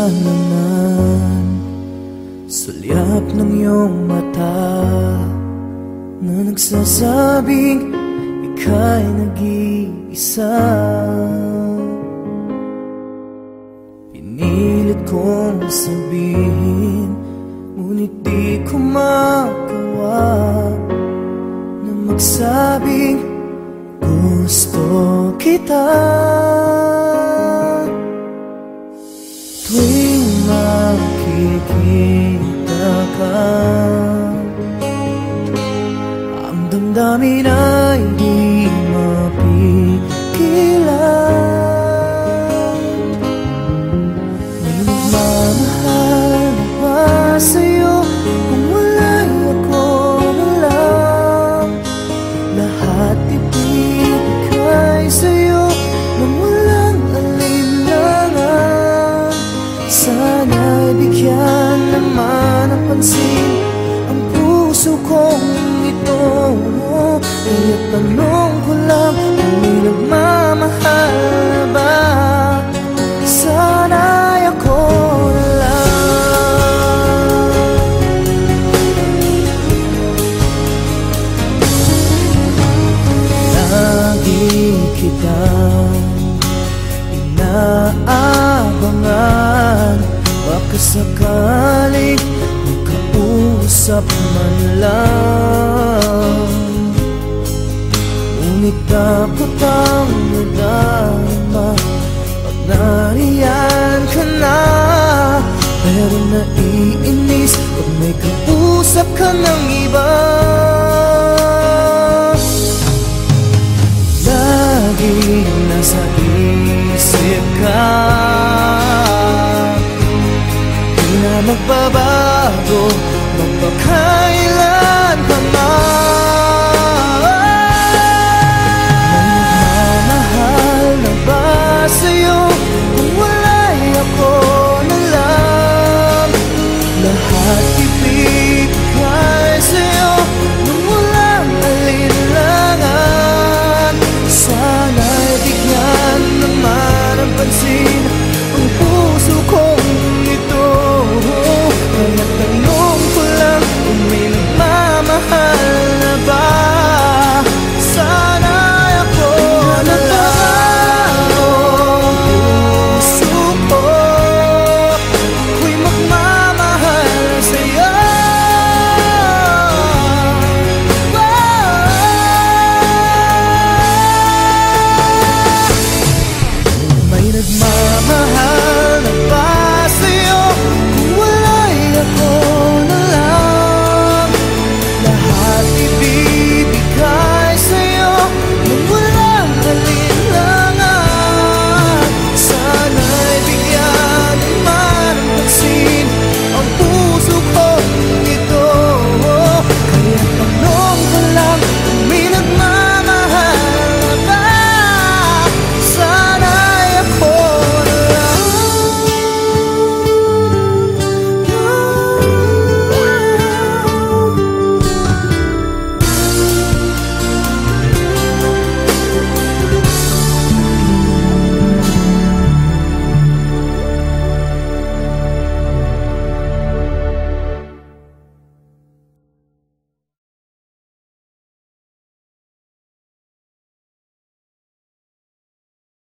naman sulyap ng iyong mata na nagsasabing ika'y nag-iisa. Pinilit kong sabihin, ngunit di ko magawa na magsabing gusto kita. Tuwing makikita ka, ang damdamin ay di mapigilan. May nagmamahal na ba sa'yo kung wala'y ako na lang? Lahat ibigay sa'yo nang walang alinlangan. Sana'y bigyan naman ng pansin ang puso kong ito. Kaya tanong ko lang kung may nagmamahal na ba? Sana'y ako na lang. Lagi kitang inaabangan, baka sakaling makausap man lang. Ngunit dapat ang nadaan